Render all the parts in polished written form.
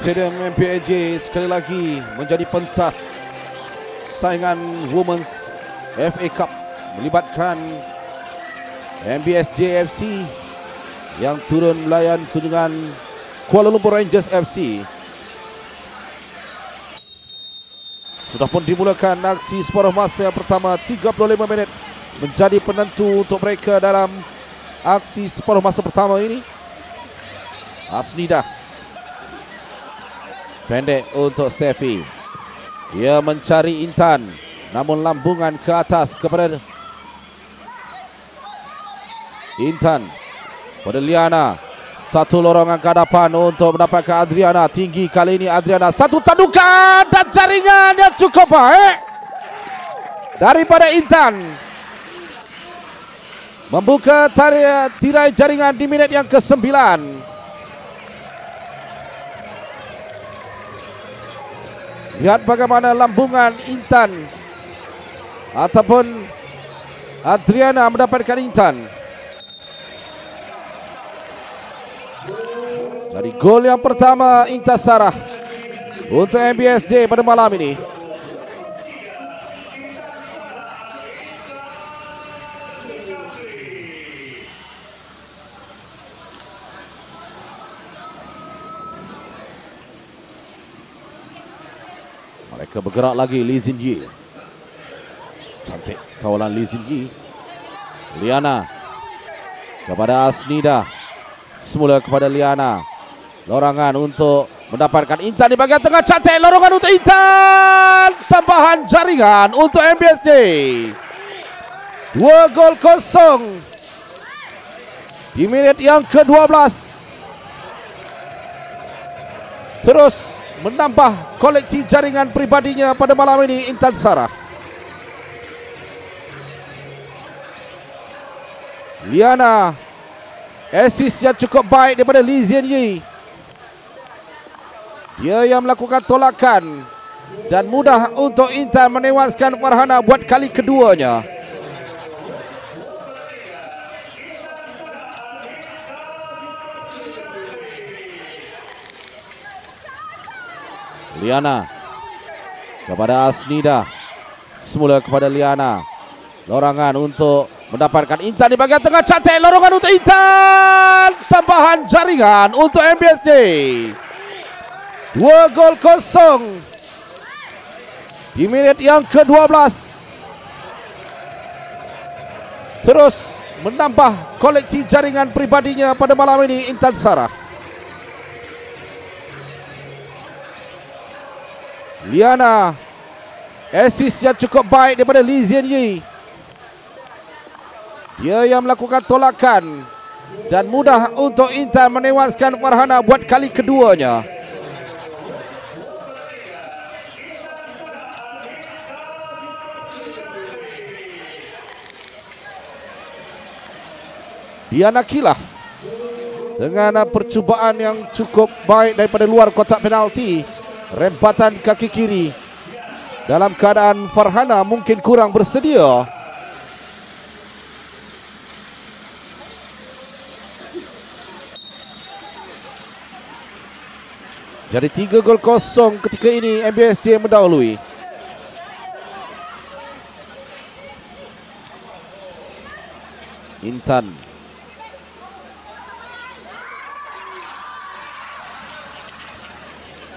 Stadium MPAJ sekali lagi menjadi pentas saingan Women's FA Cup melibatkan MBSJ FC yang turun melayan kunjungan Kuala Lumpur Rangers FC. Sudah pun dimulakan aksi separuh masa yang pertama, 35 minit menjadi penentu untuk mereka dalam aksi separuh masa pertama ini. Asnidah pendek untuk Steffi. Dia mencari Intan, namun lambungan ke atas kepada Intan. Pada Liana, satu lorongan ke hadapan untuk mendapatkan Adriana. Tinggi kali ini Adriana, satu tadukan dan jaringan yang cukup baik daripada Intan. Membuka tirai jaringan di minit yang ke-9. Lihat bagaimana lambungan Intan ataupun Adriana mendapatkan Intan. Jadi gol yang pertama Intasarah untuk MBSJ pada malam ini. Mereka bergerak lagi. Lee Zin Yi, cantik kawalan Lee Zin Yi. Liana kepada Asnida, semula kepada Liana. Lorangan untuk mendapatkan Intan di bagian tengah, cantik lorongan untuk Intan. Tambahan jaringan untuk MBSJ. 2-0 di menit yang ke-12. Terus menambah koleksi jaringan pribadinya pada malam ini Intasarah. Liana, assist yang cukup baik daripada Lee Zin Yi. Dia yang melakukan tolakan dan mudah untuk Intan menewaskan Farhana buat kali keduanya. Liana kepada Asnida, semula kepada Liana. Lorangan untuk mendapatkan Intan di bagian tengah, cantik lorongan untuk Intan. Tambahan jaringan untuk MBSJ. 2-0 di menit yang ke-12. Terus menambah koleksi jaringan pribadinya pada malam ini Intasarah. Liana, assist yang cukup baik daripada Lee Zin Yi. Dia yang melakukan tolakan dan mudah untuk Intan menewaskan Farhana buat kali keduanya. Diana Kilah dengan percubaan yang cukup baik daripada luar kotak penalti. Rempatan kaki kiri dalam keadaan Farhana mungkin kurang bersedia. Jadi 3-0 ketika ini MBSJ mendahului. Intan,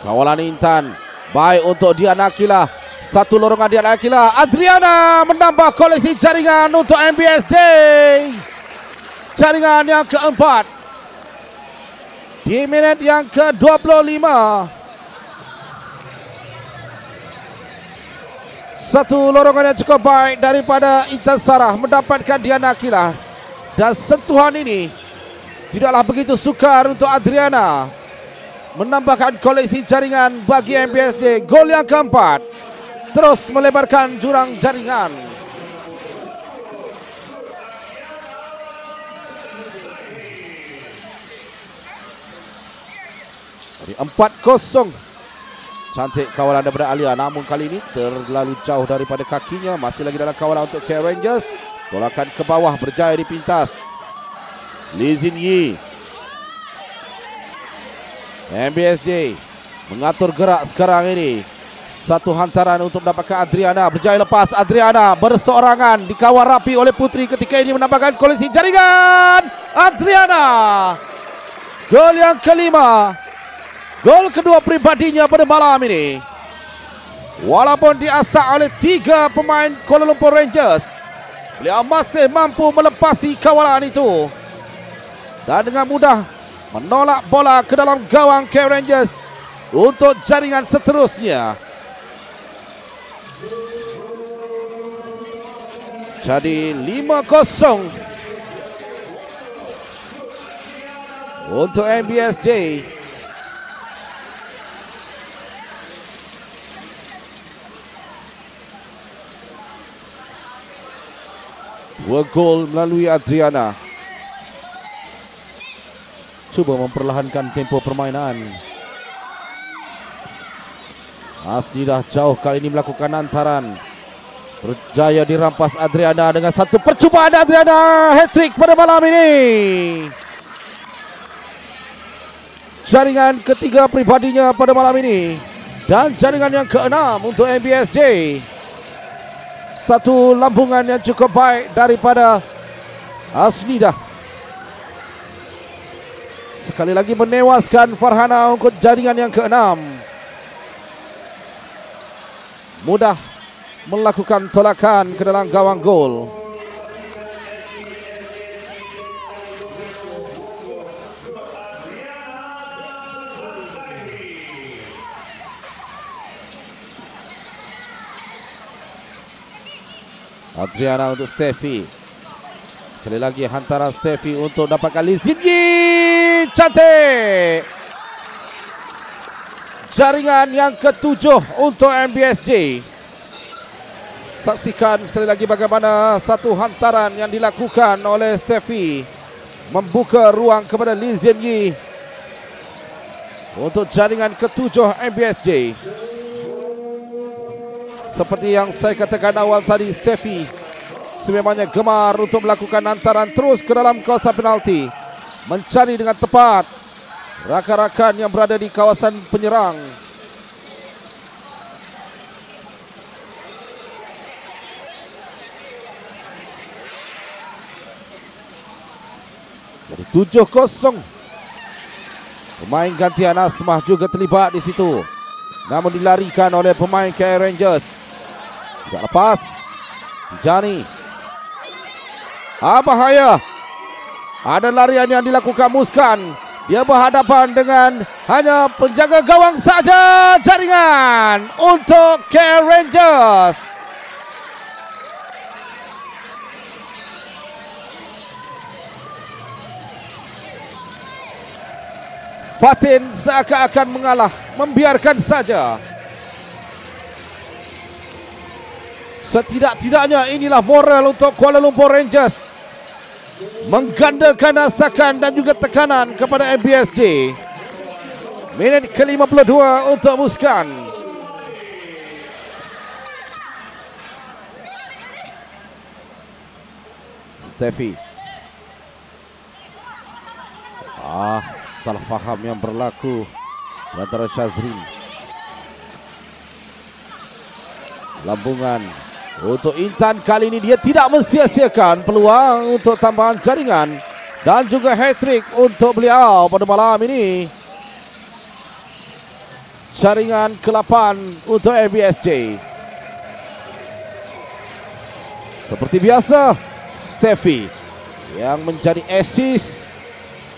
kawalan Intan baik untuk Diana Akilah. Satu lorongan Diana Akilah. Adriana menambah koleksi jaringan untuk MBSJ. Jaringan yang keempat di menit yang ke-25. Satu lorongan yang cukup baik daripada Intasarah mendapatkan Diana Akilah. Dan sentuhan ini tidaklah begitu sukar untuk Adriana menambahkan koleksi jaringan bagi MBSJ. Gol yang keempat terus melebarkan jurang jaringan. Jadi 4-0. Cantik kawalan daripada Alia, namun kali ini terlalu jauh daripada kakinya. Masih lagi dalam kawalan untuk KL Rangers. Tolakan ke bawah berjaya dipintas. Lee Zin Yi, MBSJ mengatur gerak sekarang ini. Satu hantaran untuk mendapatkan Adriana. Berjaya lepas. Adriana berseorangan dikawal rapi oleh Putri ketika ini menambahkan koleksi jaringan. Adriana, gol yang kelima, gol kedua pribadinya pada malam ini. Walaupun diasak oleh 3 pemain Kuala Lumpur Rangers, beliau masih mampu melepasi kawalan itu dan dengan mudah menolak bola ke dalam gawang KL Rangers untuk jaringan seterusnya. Jadi 5-0 untuk MBSJ. Dua gol melalui Adriana. Cuba memperlahankan tempo permainan. Asnida jauh kali ini melakukan hantaran. Berjaya dirampas Adriana dengan satu percubaan. Adriana hat-trick pada malam ini. Jaringan ketiga pribadinya pada malam ini dan jaringan yang keenam untuk MBSJ. Satu lambungan yang cukup baik daripada Asnida. Sekali lagi menewaskan Farhana untuk jaringan yang keenam. Mudah melakukan tolakan ke dalam gawang gol. Adriana untuk Steffi. Sekali lagi hantaran Steffi untuk dapatkan Lizinyi. Cantik. Jaringan yang ke-7 untuk MBSJ. Saksikan sekali lagi bagaimana satu hantaran yang dilakukan oleh Steffi membuka ruang kepada Lizinyi untuk jaringan ke-7 MBSJ. Seperti yang saya katakan awal tadi, Steffi sememangnya gemar untuk melakukan hantaran terus ke dalam kawasan penalti, mencari dengan tepat rakan-rakan yang berada di kawasan penyerang. Jadi 7-0. Pemain gantian Asmah juga terlibat di situ, namun dilarikan oleh pemain KL Rangers. Tidak lepas. Tijani. Bahaya. Ada larian yang dilakukan Muskan. Dia berhadapan dengan hanya penjaga gawang saja. Jaringan untuk KL Rangers. Fatin seakan-akan mengalah, membiarkan saja. Setidak-tidaknya inilah moral untuk Kuala Lumpur Rangers, menggandakan asakan dan juga tekanan kepada MBSJ. Minit ke-52 untuk Muskan. Steffi. Salah faham yang berlaku di antara Syazrin. Lambungan untuk Intan. Kali ini dia tidak mensia-siakan peluang untuk tambahan jaringan dan juga hat-trick untuk beliau pada malam ini. Jaringan ke-8 untuk MBSJ. Seperti biasa, Steffi yang menjadi assist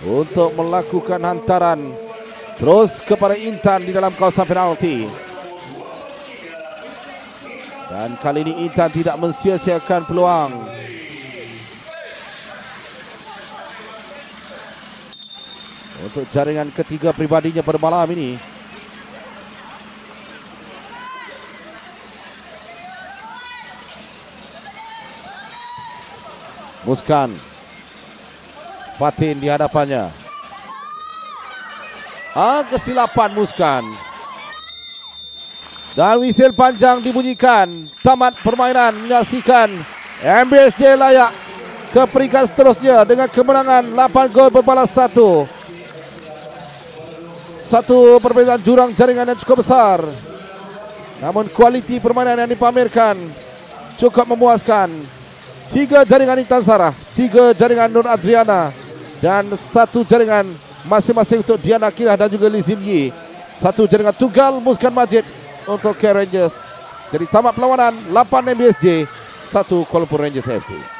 untuk melakukan hantaran terus kepada Intan di dalam kawasan penalti. Dan kali ini Intan tidak mensia-siakan peluang. Untuk jaringan ketiga pribadinya pada malam ini. Muskan. Fatin di hadapannya. Kesilapan Muskan. Dan whistle panjang dibunyikan. Tamat permainan, menyaksikan MBSJ layak ke peringkat seterusnya dengan kemenangan 8 gol berbalas 1. Satu perbezaan jurang jaringan yang cukup besar. Namun kualiti permainan yang dipamerkan cukup memuaskan. 3 jaringan Intan Sarah, 3 jaringan Nur Adriana, dan 1 jaringan masing-masing untuk Diana Kirah dan juga Lee Zin Yi. 1 jaringan tunggal Muskan Majid untuk K Rangers. Jadi tamat perlawanan 8 MBSJ 1 Kuala Lumpur Rangers FC.